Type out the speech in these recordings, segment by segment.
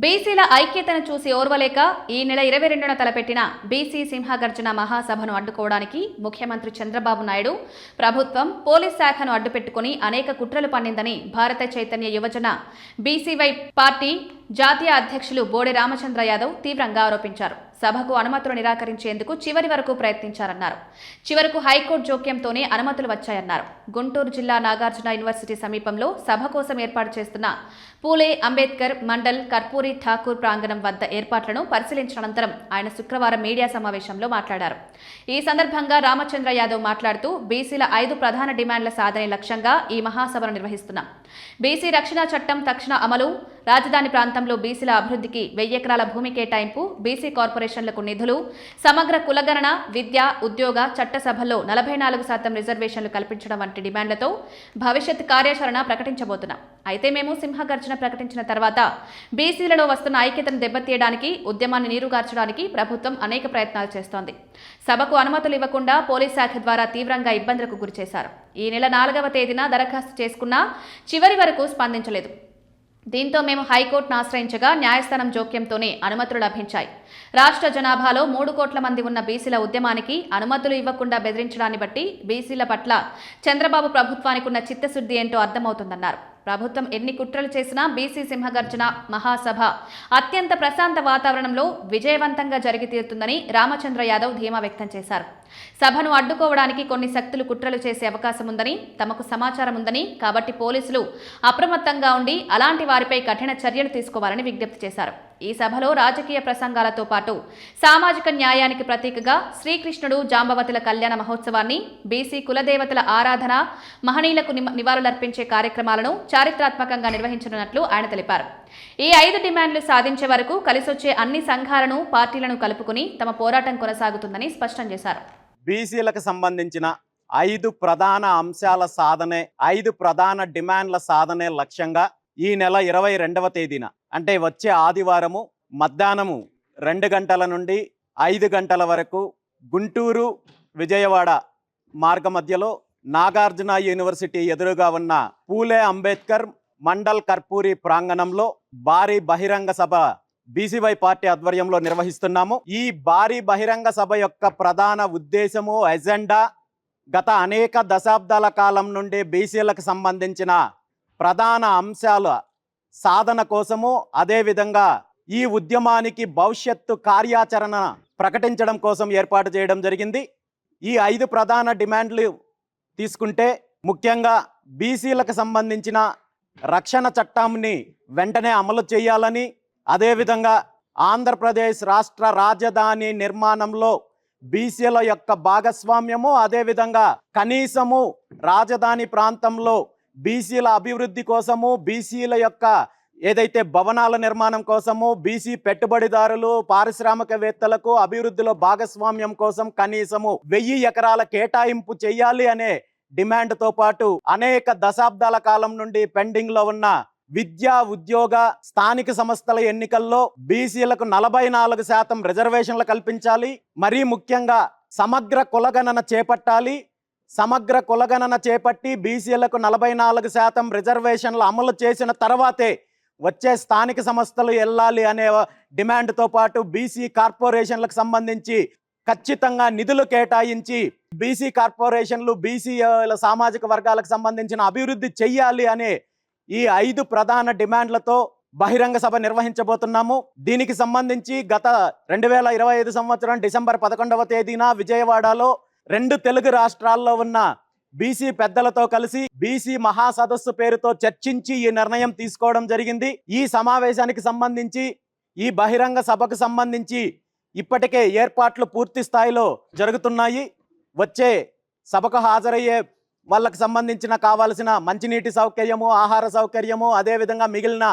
బీసీల ఐక్యతను చూసి ఓర్వలేక ఈ నెల 22న తలపెట్టిన బీసీ సింహగర్జన మహాసభను అడ్డుకోవడానికి ముఖ్యమంత్రి చంద్రబాబు నాయుడు ప్రభుత్వం పోలీస్ శాఖను అడ్డుపెట్టుకుని అనేక కుట్రలు పన్నిందని భారత చైతన్య యువజన బీసీవై పార్టీ జాతీయ అధ్యక్షులు బోడే రామచంద్ర యాదవ్ తీవ్రంగా ఆరోపించారు. సభకు అనుమతులు నిరాకరించేందుకు చివరి వరకు ప్రయత్నించారన్నారు. చివరకు హైకోర్టు జోక్యంతోనే అనుమతులు వచ్చాయన్నారు. గుంటూరు జిల్లా నాగార్జున యూనివర్సిటీ సమీపంలో సభ కోసం ఏర్పాటు చేస్తున్న పూలే అంబేద్కర్ మండల్ కర్పూరి ఠాకూర్ ప్రాంగణం వద్ద ఏర్పాట్లను పరిశీలించిన అనంతరం ఆయన శుక్రవారం మీడియా సమావేశంలో మాట్లాడారు. ఈ సందర్భంగా రామచంద్ర యాదవ్ మాట్లాడుతూ బీసీల 5 ప్రధాన డిమాండ్ల సాధనే లక్ష్యంగా ఈ మహాసభను నిర్వహిస్తున్నాం. బీసీ రక్షణ చట్టం తక్షణ అమలు, రాజధాని ప్రాంతంలో బీసీల అభివృద్ధికి 1000 ఎకరాల భూమి కేటాయింపు, బీసీ కార్పొరేషన్లకు నిధులు, సమగ్ర కులగణన, విద్య, ఉద్యోగ, చట్టసభల్లో 44% రిజర్వేషన్లు కల్పించడం వంటి డిమాండ్లతో భవిష్యత్ కార్యాచరణ ప్రకటించబోతున్నాం. అయితే మేము సింహగర్జన ప్రకటించిన తర్వాత బీసీలలో వస్తున్న ఐక్యతను దెబ్బతీయడానికి, ఉద్యమాన్ని నీరుగార్చడానికి ప్రభుత్వం అనేక ప్రయత్నాలు చేస్తోంది. సభకు అనుమతులు ఇవ్వకుండా పోలీస్ శాఖ ద్వారా తీవ్రంగా ఇబ్బందులకు గురిచేశారు. ఈ నెల 4వ తేదీన దరఖాస్తు చేసుకున్నా చివరి వరకు స్పందించలేదు. దీంతో మేము హైకోర్టును ఆశ్రయించగా న్యాయస్థానం జోక్యంతోనే అనుమతులు లభించాయి. రాష్ట్ర జనాభాలో 3 కోట్ల మంది ఉన్న బీసీల ఉద్యమానికి అనుమతులు ఇవ్వకుండా బెదిరించడాన్ని బట్టి బీసీల పట్ల చంద్రబాబు ప్రభుత్వానికి ఉన్న చిత్తశుద్ధి ఏంటో అర్థమవుతుందన్నారు. ప్రభుత్వం ఎన్ని కుట్రలు చేసినా బీసీ సింహగర్జన మహాసభ అత్యంత ప్రశాంత వాతావరణంలో విజయవంతంగా జరిగి తీరుతుందని రామచంద్ర యాదవ్ ధీమా వ్యక్తం చేశారు. సభను అడ్డుకోవడానికి కొన్ని శక్తులు కుట్రలు చేసే అవకాశం ఉందని తమకు సమాచారం ఉందని, కాబట్టి పోలీసులు అప్రమత్తంగా ఉండి అలాంటి వారిపై కఠిన చర్యలు తీసుకోవాలని విజ్ఞప్తి చేశారు. ఈ సభలో రాజకీయ ప్రసంగాలతో పాటు సామాజిక న్యాయానికి ప్రతీకగా శ్రీకృష్ణుడు జాంబవతుల కళ్యాణ మహోత్సవాన్ని, బీసీ కులదేవతల ఆరాధన, మహనీయులకు నివాళులర్పించే కార్యక్రమాలను చారిత్రాత్మకంగా నిర్వహించనున్నట్లు ఆయన తెలిపారు. ఈ 5 డిమాండ్లు సాధించే వరకు కలిసొచ్చే అన్ని సంఘాలను, పార్టీలను కలుపుకుని తమ పోరాటం కొనసాగుతుందని స్పష్టం చేశారు. బీసీలకు సంబంధించిన 5 ప్రధాన అంశాల సాధనే, 5 ప్రధాన డిమాండ్ల సాధనే లక్ష్యంగా ఈ నెల 22వ తేదీన అంటే వచ్చే ఆదివారము మధ్యాహ్నము 2 గంటల నుండి 5 గంటల వరకు గుంటూరు విజయవాడ మార్గ మధ్యలో నాగార్జున యూనివర్సిటీ ఎదురుగా ఉన్న పూలే అంబేద్కర్ మండల్ కర్పూరి ప్రాంగణంలో భారీ బహిరంగ సభ బీసీవై పార్టీ ఆధ్వర్యంలో నిర్వహిస్తున్నాము. ఈ భారీ బహిరంగ సభ యొక్క ప్రధాన ఉద్దేశము, ఎజెండా గత అనేక దశాబ్దాల కాలం నుండి బీసీలకు సంబంధించిన ప్రధాన అంశాల సాధన కోసము, అదేవిధంగా ఈ ఉద్యమానికి భవిష్యత్తు కార్యాచరణ ప్రకటించడం కోసం ఏర్పాటు చేయడం జరిగింది. ఈ 5 ప్రధాన డిమాండ్లు తీసుకుంటే ముఖ్యంగా బీసీలకు సంబంధించిన రక్షణ చట్టాన్ని వెంటనే అమలు చేయాలని, అదేవిధంగా ఆంధ్రప్రదేశ్ రాష్ట్ర రాజధాని నిర్మాణంలో బీసీల యొక్క భాగస్వామ్యము, అదేవిధంగా కనీసము రాజధాని ప్రాంతంలో బీసీల అభివృద్ధి కోసము, బీసీల యొక్క ఏదైతే భవనాల నిర్మాణం కోసము, బీసీ పెట్టుబడిదారులు, పారిశ్రామికవేత్తలకు అభివృద్ధిలో భాగస్వామ్యం కోసం కనీసము 1000 ఎకరాల కేటాయింపు చేయాలి అనే డిమాండ్తో పాటు అనేక దశాబ్దాల కాలం నుండి పెండింగ్ లో ఉన్న విద్యా, ఉద్యోగ, స్థానిక సంస్థల ఎన్నికల్లో బీసీలకు 44% రిజర్వేషన్లు కల్పించాలి. మరీ ముఖ్యంగా సమగ్ర కులగణన చేపట్టాలి. సమగ్ర కులగణన చేపట్టి బీసీలకు 44% రిజర్వేషన్లు అమలు చేసిన తర్వాతే వచ్చే స్థానిక సంస్థలు వెళ్ళాలి అనే డిమాండ్తో పాటు బీసీ కార్పొరేషన్లకు సంబంధించి ఖచ్చితంగా నిధులు కేటాయించి బీసీ కార్పొరేషన్లు, బీసీ సామాజిక వర్గాలకు సంబంధించిన అభివృద్ధి చెయ్యాలి అనే ఈ 5 ప్రధాన డిమాండ్లతో బహిరంగ సభ నిర్వహించబోతున్నాము. దీనికి సంబంధించి గత 2025 సంవత్సరం డిసెంబర్ 11వ తేదీన విజయవాడలో 2 తెలుగు రాష్ట్రాల్లో ఉన్న బీసీ పెద్దలతో కలిసి బీసీ మహాసదస్సు పేరుతో చర్చించి ఈ నిర్ణయం తీసుకోవడం జరిగింది. ఈ సమావేశానికి సంబంధించి, ఈ బహిరంగ సభకు సంబంధించి ఇప్పటికే ఏర్పాట్లు పూర్తి స్థాయిలో జరుగుతున్నాయి. వచ్చే సభకు హాజరయ్యే వాళ్ళకు సంబంధించిన కావాల్సిన మంచినీటి సౌకర్యము, ఆహార సౌకర్యము, అదేవిధంగా మిగిలిన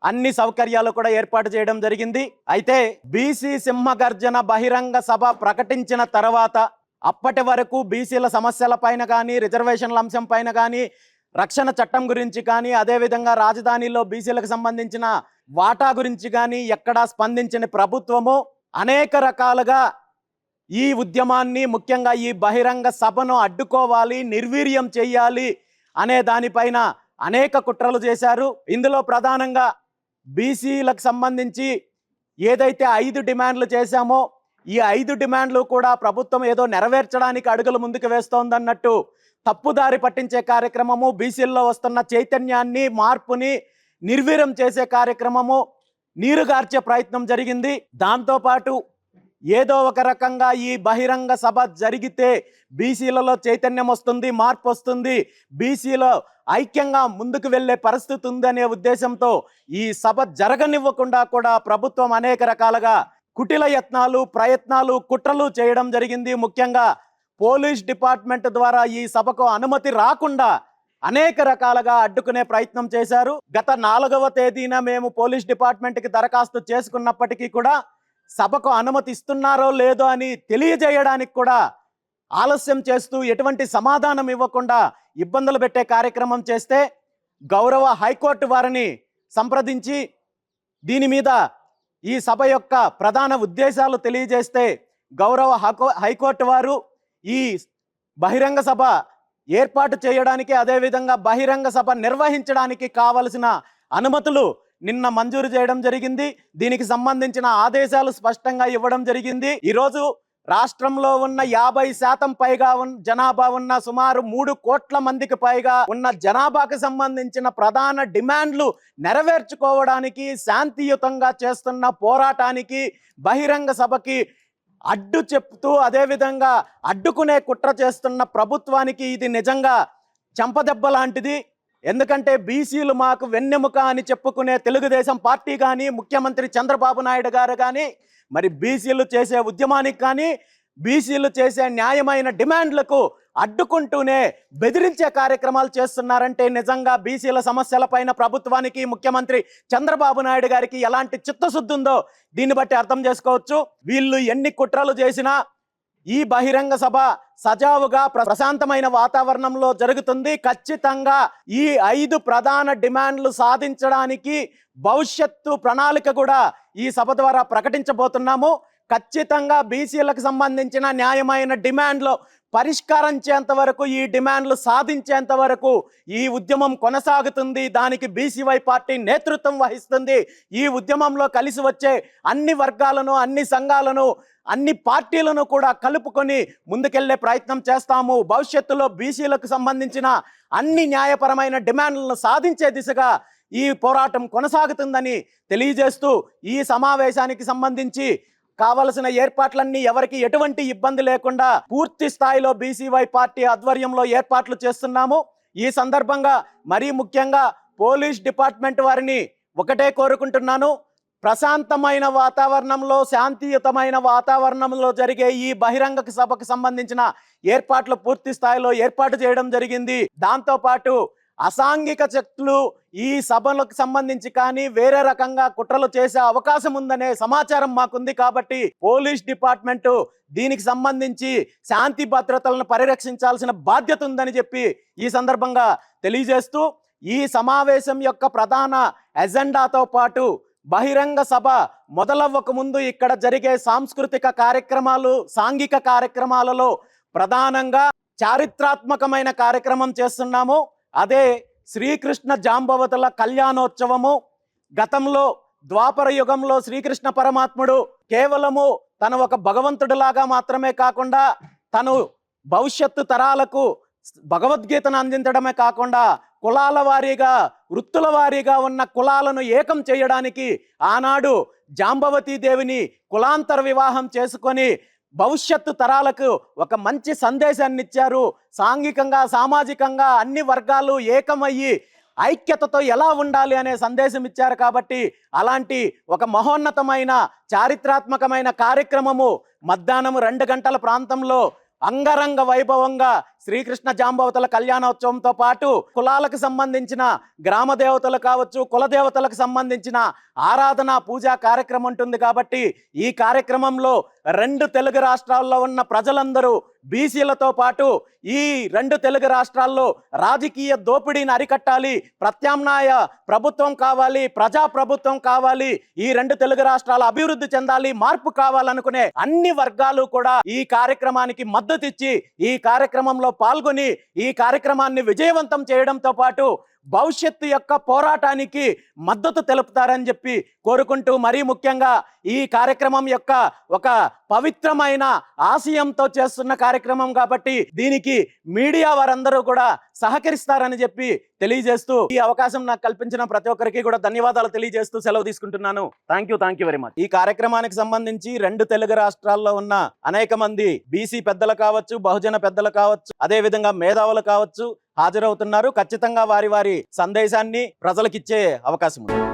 అన్ని సౌకర్యాలు కూడా ఏర్పాటు చేయడం జరిగింది. అయితే బీసీ సింహగర్జన బహిరంగ సభ ప్రకటించిన తర్వాత అప్పటి వరకు బీసీల సమస్యల పైన కానీ, రిజర్వేషన్ల అంశం పైన కానీ, రక్షణ చట్టం గురించి కానీ, అదేవిధంగా రాజధానిలో బీసీలకు సంబంధించిన వాటా గురించి కానీ ఎక్కడా స్పందించిన ప్రభుత్వము అనేక రకాలుగా ఈ ఉద్యమాన్ని, ముఖ్యంగా ఈ బహిరంగ సభను అడ్డుకోవాలి, నిర్వీర్యం చేయాలి అనే దానిపైన అనేక కుట్రలు చేశారు. ఇందులో ప్రధానంగా బీసీలకు సంబంధించి ఏదైతే 5 డిమాండ్లు చేశామో ఈ 5 డిమాండ్లు కూడా ప్రభుత్వం ఏదో నెరవేర్చడానికి అడుగులు ముందుకు వేస్తోందన్నట్టు తప్పుదారి పట్టించే కార్యక్రమము, బీసీల్లో వస్తున్న చైతన్యాన్ని, మార్పుని నిర్వీర్యం చేసే కార్యక్రమము, నీరుగార్చే ప్రయత్నం జరిగింది. దాంతోపాటు ఏదో ఒక రకంగా ఈ బహిరంగ సభ జరిగితే బీసీలలో చైతన్యం వస్తుంది, మార్పు వస్తుంది, బీసీలో ఐక్యంగా ముందుకు వెళ్ళే పరిస్థితి ఉందనే ఉద్దేశంతో ఈ సభ జరగనివ్వకుండా కూడా ప్రభుత్వం అనేక రకాలుగా కుటిల యత్నాలు, ప్రయత్నాలు, కుట్రలు చేయడం జరిగింది. ముఖ్యంగా పోలీస్ డిపార్ట్మెంట్ ద్వారా ఈ సభకు అనుమతి రాకుండా అనేక రకాలుగా అడ్డుకునే ప్రయత్నం చేశారు. గత 4వ తేదీన మేము పోలీస్ డిపార్ట్మెంట్కి దరఖాస్తు చేసుకున్నప్పటికీ కూడా సభకు అనుమతి ఇస్తున్నారో లేదో అని తెలియజేయడానికి కూడా ఆలస్యం చేస్తూ ఎటువంటి సమాధానం ఇవ్వకుండా ఇబ్బందులు పెట్టే కార్యక్రమం చేస్తే గౌరవ హైకోర్టు వారిని సంప్రదించి దీని మీద ఈ సభ యొక్క ప్రధాన ఉద్దేశాలు తెలియజేస్తే గౌరవ హైకోర్టు వారు ఈ బహిరంగ సభ ఏర్పాటు చేయడానికి, అదేవిధంగా బహిరంగ సభ నిర్వహించడానికి కావలసిన అనుమతులు నిన్న మంజూరు చేయడం జరిగింది. దీనికి సంబంధించిన ఆదేశాలు స్పష్టంగా ఇవ్వడం జరిగింది. ఈరోజు రాష్ట్రంలో ఉన్న 50% పైగా జనాభా ఉన్న సుమారు 3 కోట్ల మందికి పైగా ఉన్న జనాభాకు సంబంధించిన ప్రధాన డిమాండ్లు నెరవేర్చుకోవడానికి, శాంతియుతంగా చేస్తున్న పోరాటానికి, బహిరంగ సభకి అడ్డు చెప్తూ అదేవిధంగా అడ్డుకునే కుట్ర చేస్తున్న ప్రభుత్వానికి ఇది నిజంగా చెంపదెబ్బ లాంటిది. ఎందుకంటే బీసీలు మాకు వెన్నెముక అని చెప్పుకునే తెలుగుదేశం పార్టీ కానీ, ముఖ్యమంత్రి చంద్రబాబు నాయుడు గారు కానీ మరి బీసీలు చేసే ఉద్యమానికి కానీ, బీసీలు చేసే న్యాయమైన డిమాండ్లకు అడ్డుకుంటూనే బెదిరించే కార్యక్రమాలు చేస్తున్నారంటే నిజంగా బీసీల సమస్యలపైన ప్రభుత్వానికి, ముఖ్యమంత్రి చంద్రబాబు నాయుడు గారికి ఎలాంటి చిత్తశుద్ధి ఉందో దీన్ని బట్టి అర్థం చేసుకోవచ్చు. వీళ్ళు ఎన్ని కుట్రలు చేసినా ఈ బహిరంగ సభ సజావుగా ప్రశాంతమైన వాతావరణంలో జరుగుతుంది. ఖచ్చితంగా ఈ 5 ప్రధాన డిమాండ్లు సాధించడానికి భవిష్యత్తు ప్రణాళిక కూడా ఈ సభ ద్వారా ప్రకటించబోతున్నాము. ఖచ్చితంగా బీసీలకు సంబంధించిన న్యాయమైన డిమాండ్లు పరిష్కరించేంత వరకు, ఈ డిమాండ్లు సాధించేంత వరకు ఈ ఉద్యమం కొనసాగుతుంది. దానికి బీసీవై పార్టీ నేతృత్వం వహిస్తుంది. ఈ ఉద్యమంలో కలిసి వచ్చే అన్ని వర్గాలను, అన్ని సంఘాలను, అన్ని పార్టీలను కూడా కలుపుకొని ముందుకెళ్లే ప్రయత్నం చేస్తాము. భవిష్యత్తులో బీసీలకు సంబంధించిన అన్ని న్యాయపరమైన డిమాండ్లను సాధించే దిశగా ఈ పోరాటం కొనసాగుతుందని తెలియజేస్తూ ఈ సమావేశానికి సంబంధించి కావలసిన ఏర్పాట్లన్నీ ఎవరికి ఎటువంటి ఇబ్బంది లేకుండా పూర్తి స్థాయిలో బీసీవై పార్టీ ఆధ్వర్యంలో ఏర్పాట్లు చేస్తున్నాము. ఈ సందర్భంగా మరీ ముఖ్యంగా పోలీస్ డిపార్ట్మెంట్ వారిని ఒకటే కోరుకుంటున్నాను, ప్రశాంతమైన వాతావరణంలో, శాంతియుతమైన వాతావరణంలో జరిగే ఈ బహిరంగ సభకు సంబంధించిన ఏర్పాట్లు పూర్తి స్థాయిలో ఏర్పాటు చేయడం జరిగింది. దాంతోపాటు అసాంఘిక శక్తులు ఈ సభలకు సంబంధించి కానీ వేరే రకంగా కుట్రలు చేసే అవకాశం ఉందనే సమాచారం మాకుంది. కాబట్టి పోలీస్ డిపార్ట్మెంట్ దీనికి సంబంధించి శాంతి భద్రతలను పరిరక్షించాల్సిన బాధ్యత ఉందని చెప్పి ఈ సందర్భంగా తెలియజేస్తూ ఈ సమావేశం యొక్క ప్రధాన ఎజెండాతో పాటు బహిరంగ సభ మొదలవ్వక ముందు ఇక్కడ జరిగే సాంస్కృతిక కార్యక్రమాలు, సాంఘిక కార్యక్రమాలలో ప్రధానంగా చారిత్రాత్మకమైన కార్యక్రమం చేస్తున్నాము. అదే శ్రీకృష్ణ జాంబవతుల కళ్యాణోత్సవము. గతంలో ద్వాపర యుగంలో శ్రీకృష్ణ పరమాత్ముడు కేవలము తను ఒక భగవంతుడిలాగా మాత్రమే కాకుండా తను భవిష్యత్తు తరాలకు భగవద్గీతను అందించడమే కాకుండా కులాల వారీగా, వృత్తుల వారీగా ఉన్న కులాలను ఏకం చేయడానికి ఆనాడు జాంబవతీ దేవిని కులాంతర వివాహం చేసుకొని భవిష్యత్తు తరాలకు ఒక మంచి సందేశాన్ని ఇచ్చారు. సాంఘికంగా, సామాజికంగా అన్ని వర్గాలు ఏకమయ్యి ఐక్యతతో ఎలా ఉండాలి అనే సందేశం ఇచ్చారు. కాబట్టి అలాంటి ఒక మహోన్నతమైన చారిత్రాత్మకమైన కార్యక్రమము మధ్యాహ్నం 2 గంటల ప్రాంతంలో అంగరంగ వైభవంగా శ్రీకృష్ణ జాంబవతుల కళ్యాణోత్సవంతో పాటు కులాలకు సంబంధించిన గ్రామ దేవతలు కావచ్చు, కుల దేవతలకు సంబంధించిన ఆరాధన, పూజా కార్యక్రమం ఉంటుంది. కాబట్టి ఈ కార్యక్రమంలో 2 తెలుగు రాష్ట్రాల్లో ఉన్న ప్రజలందరూ బీసీలతో పాటు ఈ 2 తెలుగు రాష్ట్రాల్లో రాజకీయ దోపిడీని అరికట్టాలి, ప్రత్యామ్నాయ ప్రభుత్వం కావాలి, ప్రజా ప్రభుత్వం కావాలి, ఈ 2 తెలుగు రాష్ట్రాలు అభివృద్ధి చెందాలి, మార్పు కావాలనుకునే అన్ని వర్గాలు కూడా ఈ కార్యక్రమానికి మద్దతు ఇచ్చి ఈ కార్యక్రమంలో పాల్గొని ఈ కార్యక్రమాన్ని విజయవంతం చేయడంతో పాటు భవిష్యత్తు యొక్క పోరాటానికి మద్దతు తెలుపుతారని చెప్పి కోరుకుంటూ, మరీ ముఖ్యంగా ఈ కార్యక్రమం యొక్క ఒక పవిత్రమైన ఆశయంతో చేస్తున్న కార్యక్రమం కాబట్టి దీనికి మీడియా వారందరూ కూడా సహకరిస్తారని చెప్పి తెలియజేస్తూ, ఈ అవకాశం నాకు కల్పించిన ప్రతి ఒక్కరికి కూడా ధన్యవాదాలు తెలియజేస్తూ సెలవు తీసుకుంటున్నాను. Thank you very much. ఈ కార్యక్రమానికి సంబంధించి 2 తెలుగు రాష్ట్రాల్లో ఉన్న అనేక మంది బీసీ పెద్దలు కావచ్చు, బహుజన పెద్దలు కావచ్చు, అదే విధంగా మేధావులు కావచ్చు హాజరవుతున్నారు. ఖచ్చితంగా వారి సందేశాన్ని ప్రజలకిచ్చే అవకాశం ఉంది.